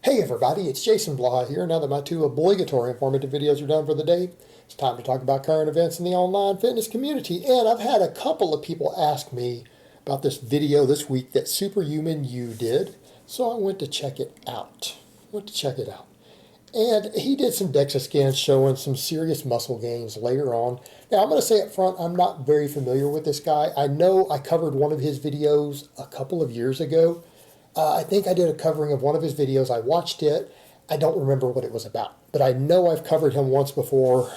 Hey everybody, it's Jason Blah here. Now that my two obligatory informative videos are done for the day, it's time to talk about current events in the online fitness community. And I've had a couple of people ask me about this video this week that SuperHuman you did, so I went to check it out. And he did some DEXA scans showing some serious muscle gains later on. Now I'm going to say up front, I'm not very familiar with this guy. I know I covered one of his videos a couple of years ago. I think I did a covering of one of his videos. I watched it. I don't remember what it was about, but I know I've covered him once before.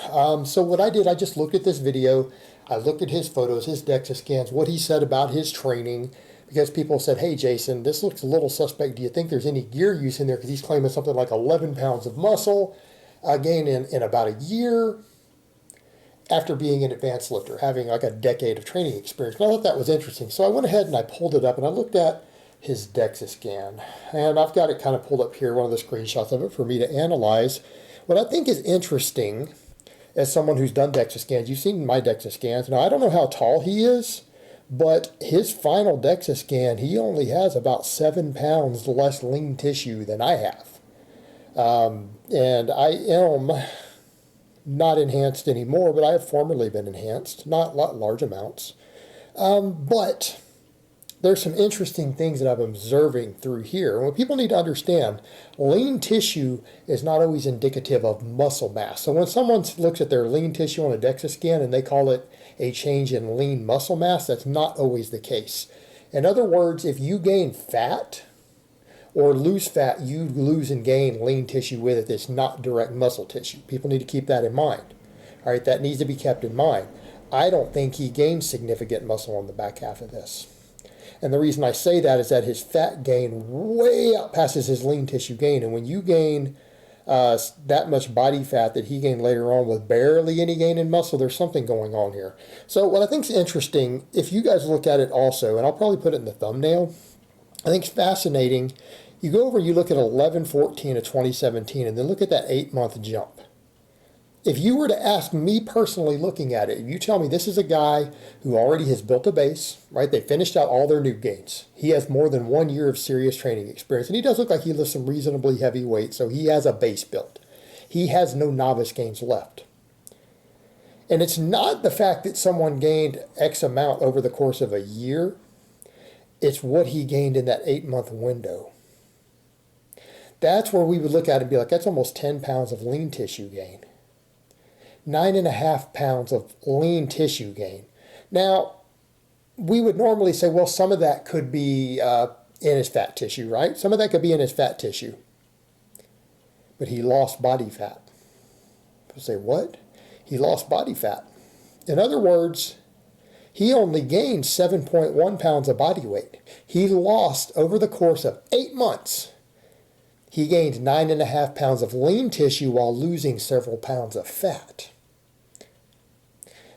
So what I did, I just looked at this video. I looked at his photos, his DEXA scans, what he said about his training, because people said, hey, Jason, this looks a little suspect. Do you think there's any gear use in there? Because he's claiming something like 11 pounds of muscle gained in about a year after being an advanced lifter, having like a decade of training experience. And I thought that was interesting. So I went ahead and I pulled it up and I looked at his DEXA scan. And I've got it kind of pulled up here, one of the screenshots of it for me to analyze. What I think is interesting, as someone who's done DEXA scans, you've seen my DEXA scans. Now, I don't know how tall he is, but his final DEXA scan, he only has about 7 pounds less lean tissue than I have. And I am not enhanced anymore, but I have formerly been enhanced, not large amounts. But there's some interesting things that I'm observing through here. And what people need to understand, lean tissue is not always indicative of muscle mass. So when someone looks at their lean tissue on a DEXA scan and they call it a change in lean muscle mass, that's not always the case. In other words, if you gain fat or lose fat, you lose and gain lean tissue with it. It's not direct muscle tissue. People need to keep that in mind. All right, that needs to be kept in mind. I don't think he gained significant muscle on the back half of this. And the reason I say that is that his fat gain way outpasses his lean tissue gain. And when you gain that much body fat that he gained later on with barely any gain in muscle, there's something going on here. So what I think is interesting, if you guys look at it also, and I'll probably put it in the thumbnail, I think it's fascinating. You go over and you look at 11-14 of 2017 and then look at that 8-month jump. If you were to ask me personally looking at it, if you tell me this is a guy who already has built a base, right? They finished out all their new gains. He has more than 1 year of serious training experience. And he does look like he lifts some reasonably heavy weight, so he has a base built. He has no novice gains left. And it's not the fact that someone gained X amount over the course of a year. It's what he gained in that 8-month window. That's where we would look at it and be like, that's almost 10 pounds of lean tissue gain. 9.5 pounds of lean tissue gain. Now, we would normally say, well, some of that could be in his fat tissue, right? Some of that could be in his fat tissue. But he lost body fat. People say, what? He lost body fat. In other words, he only gained 7.1 pounds of body weight. He lost, over the course of 8 months, he gained 9.5 pounds of lean tissue while losing several pounds of fat,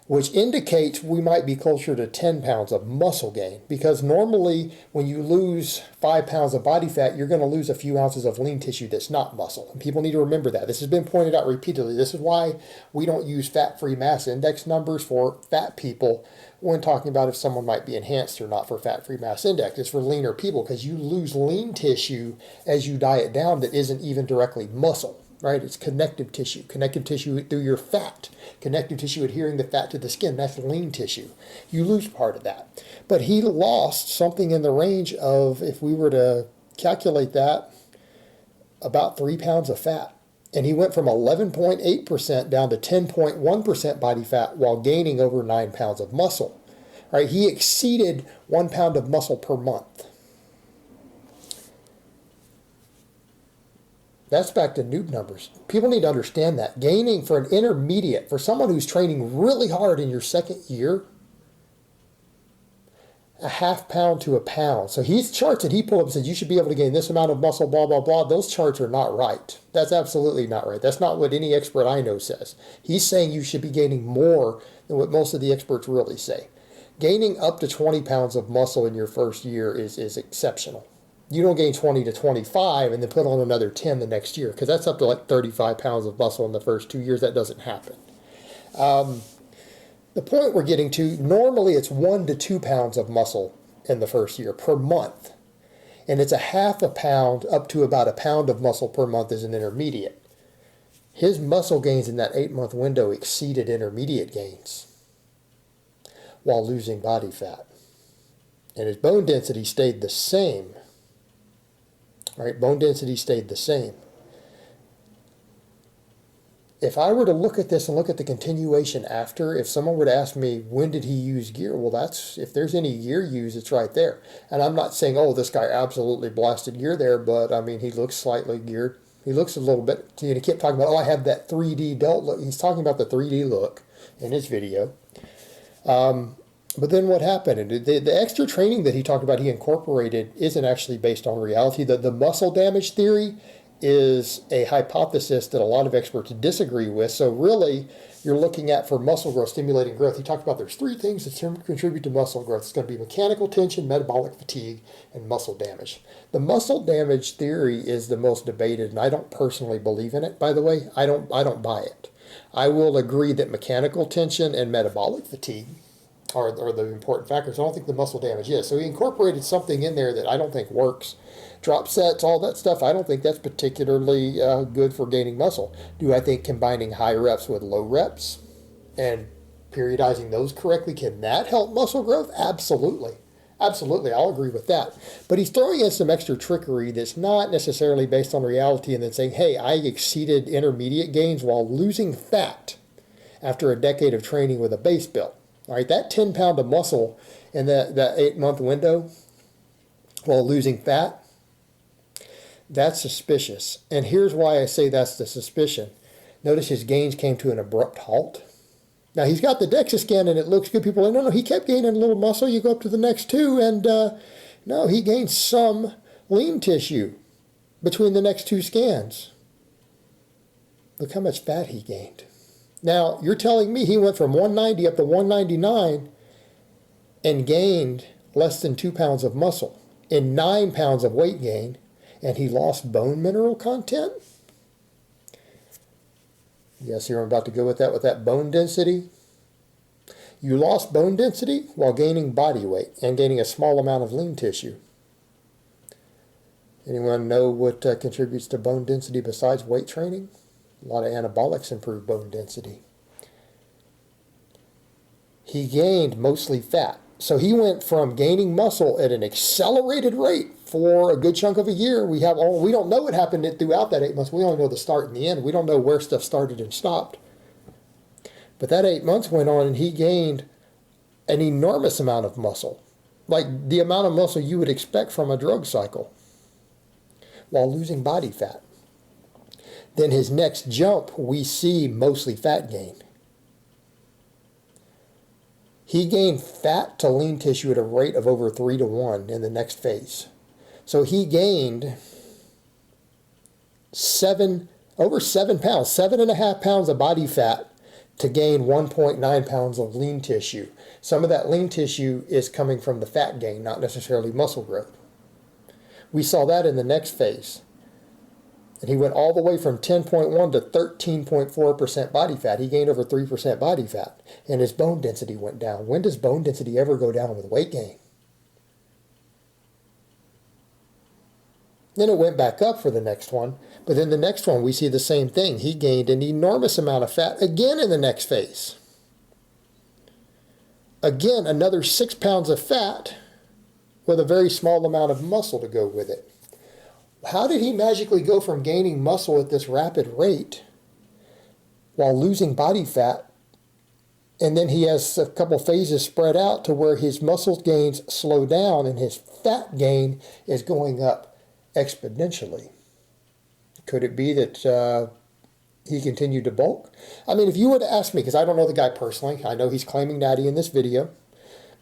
which indicates we might be closer to 10 pounds of muscle gain, because normally when you lose 5 pounds of body fat, you're going to lose a few ounces of lean tissue that's not muscle. And people need to remember that. This has been pointed out repeatedly. This is why we don't use fat-free mass index numbers for fat people when talking about if someone might be enhanced or not for fat-free mass index. It's for leaner people, because you lose lean tissue as you diet down that isn't even directly muscle, right? It's connective tissue through your fat, connective tissue adhering the fat to the skin. That's lean tissue. You lose part of that. But he lost something in the range of, if we were to calculate that, about 3 pounds of fat. And he went from 11.8% down to 10.1% body fat while gaining over 9 pounds of muscle. Right? He exceeded 1 pound of muscle per month. That's back to noob numbers. People need to understand that. Gaining for an intermediate, for someone who's training really hard in your second year, a half pound to a pound. So his charts that he pulled up and said you should be able to gain this amount of muscle, blah, blah, blah. Those charts are not right. That's absolutely not right. That's not what any expert I know says. He's saying you should be gaining more than what most of the experts really say. Gaining up to 20 pounds of muscle in your first year is exceptional. You don't gain 20 to 25 and then put on another 10 the next year, because that's up to like 35 pounds of muscle in the first 2 years. That doesn't happen. The point we're getting to, normally it's 1 to 2 pounds of muscle in the first year per month. and it's a half a pound up to about a pound of muscle per month is an intermediate. His muscle gains in that 8-month window exceeded intermediate gains while losing body fat. And his bone density stayed the same. Right? Bone density stayed the same. If I were to look at this and look at the continuation after, if someone were to ask me, when did he use gear? Well, if there's any gear used, it's right there. And I'm not saying, oh, this guy absolutely blasted gear there, but I mean, he looks slightly geared. He looks a little bit, he kept talking about, oh, I have that 3D delt look. He's talking about the 3D look in his video. But then what happened? The extra training that he talked about, he incorporated, isn't actually based on reality. The muscle damage theory is a hypothesis that a lot of experts disagree with. So really, you're looking at, for muscle growth, stimulating growth. He talked about there's 3 things that contribute to muscle growth. It's going to be mechanical tension, metabolic fatigue, and muscle damage. The muscle damage theory is the most debated, and I don't personally believe in it, by the way. I don't buy it. I will agree that mechanical tension and metabolic fatigue are the important factors. I don't think the muscle damage is. So he incorporated something in there that I don't think works. Drop sets, all that stuff, I don't think that's particularly good for gaining muscle. Do I think combining high reps with low reps and periodizing those correctly, can that help muscle growth? Absolutely. Absolutely, I'll agree with that. But he's throwing in some extra trickery that's not necessarily based on reality, and then saying, hey, I exceeded intermediate gains while losing fat after a decade of training with a base build. All right, that 10 pound of muscle in that 8-month window while losing fat, that's suspicious. And here's why I say that's the suspicion. Notice his gains came to an abrupt halt. Now, he's got the DEXA scan and it looks good. People are like, no, he kept gaining a little muscle. You go up to the next 2 and no, he gained some lean tissue between the next 2 scans. Look how much fat he gained. Now, you're telling me he went from 190 up to 199 and gained less than 2 pounds of muscle and 9 pounds of weight gain, and he lost bone mineral content? Yes, here I'm about to go with that bone density. You lost bone density while gaining body weight and gaining a small amount of lean tissue. Anyone know what contributes to bone density besides weight training? A lot of anabolics improve bone density. He gained mostly fat. So he went from gaining muscle at an accelerated rate for a good chunk of a year. We don't know what happened throughout that 8 months. We only know the start and the end. We don't know where stuff started and stopped. But that 8 months went on and he gained an enormous amount of muscle. Like the amount of muscle you would expect from a drug cycle while losing body fat. Then his next jump, we see mostly fat gain. He gained fat to lean tissue at a rate of over 3 to 1 in the next phase. So he gained over 7 pounds, 7.5 pounds of body fat to gain 1.9 pounds of lean tissue. Some of that lean tissue is coming from the fat gain, not necessarily muscle growth. We saw that in the next phase. And he went all the way from 10.1 to 13.4% body fat. He gained over 3% body fat. And his bone density went down. When does bone density ever go down with weight gain? Then it went back up for the next one. But then the next one, we see the same thing. He gained an enormous amount of fat again in the next phase. Again, another 6 pounds of fat with a very small amount of muscle to go with it. How did he magically go from gaining muscle at this rapid rate while losing body fat, and then he has a couple phases spread out to where his muscle gains slow down and his fat gain is going up exponentially? Could it be that he continued to bulk? I mean, if you were to ask me, because I don't know the guy personally, I know he's claiming natty in this video,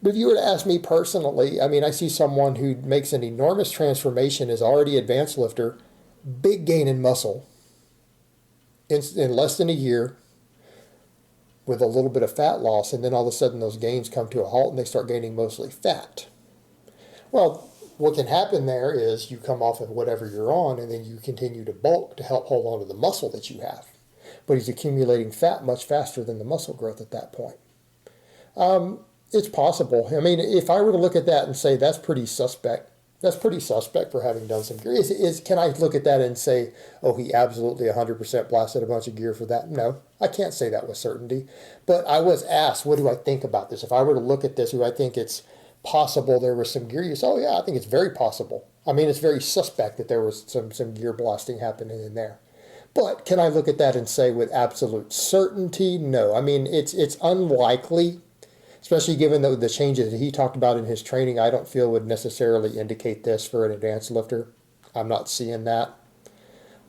but if you were to ask me personally, I mean, I see someone who makes an enormous transformation, is already advanced lifter, big gain in muscle in less than a year with a little bit of fat loss, and then all of a sudden those gains come to a halt and they start gaining mostly fat. Well, what can happen there is you come off of whatever you're on and then you continue to bulk to help hold on to the muscle that you have. But he's accumulating fat much faster than the muscle growth at that point. It's possible. I mean, if I were to look at that and say that's pretty suspect, That's pretty suspect for having done some gear. Can I look at that and say, oh, he absolutely 100% blasted a bunch of gear for that? No, I can't say that with certainty. But I was asked, what do I think about this? If I were to look at this, do I think it's possible there was some gear use? Oh, yeah, I think it's very possible. I mean, it's very suspect that there was some gear blasting happening in there. But can I look at that and say with absolute certainty? No. I mean, it's unlikely, especially given the changes that he talked about in his training. I don't feel would necessarily indicate this for an advanced lifter. I'm not seeing that.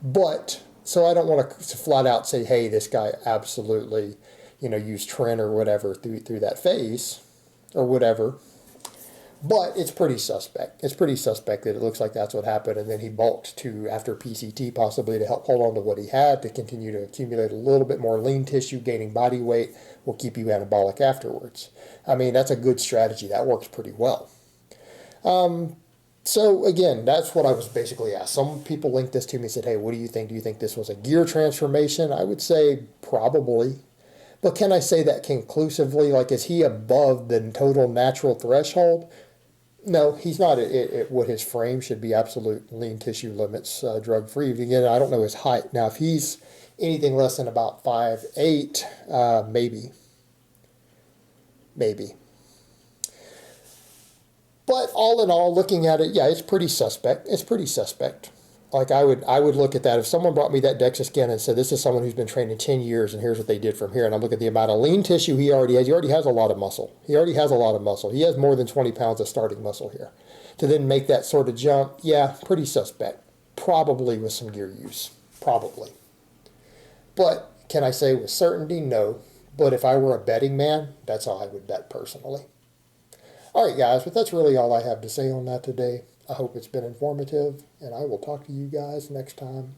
But, so I don't want to flat out say, hey, this guy absolutely, used Tren or whatever through that phase or whatever. But it's pretty suspect. It's pretty suspect that it looks like that's what happened. And then he bulked after PCT, possibly to help hold on to what he had, to continue to accumulate a little bit more lean tissue. Gaining body weight will keep you anabolic afterwards. I mean, that's a good strategy. That works pretty well. So again, that's what I was basically asked. Some people linked this to me and said, hey, what do you think? Do you think this was a gear transformation? I would say probably. But can I say that conclusively? Like, is he above the total natural threshold? No, he's not at what his frame should be, absolute lean tissue limits, drug-free. Again, I don't know his height. Now, if he's anything less than about 5'8", maybe. Maybe. But all in all, looking at it, yeah, it's pretty suspect. It's pretty suspect. Like, I would look at that. If someone brought me that DEXA scan and said, this is someone who's been training 10 years and here's what they did from here, and I look at the amount of lean tissue he already has a lot of muscle. He already has a lot of muscle. He has more than 20 pounds of starting muscle here. To then make that sort of jump, yeah, pretty suspect. Probably with some gear use. Probably. But can I say with certainty? No. But if I were a betting man, that's how I would bet personally. All right, guys, but that's really all I have to say on that today. I hope it's been informative, and I will talk to you guys next time.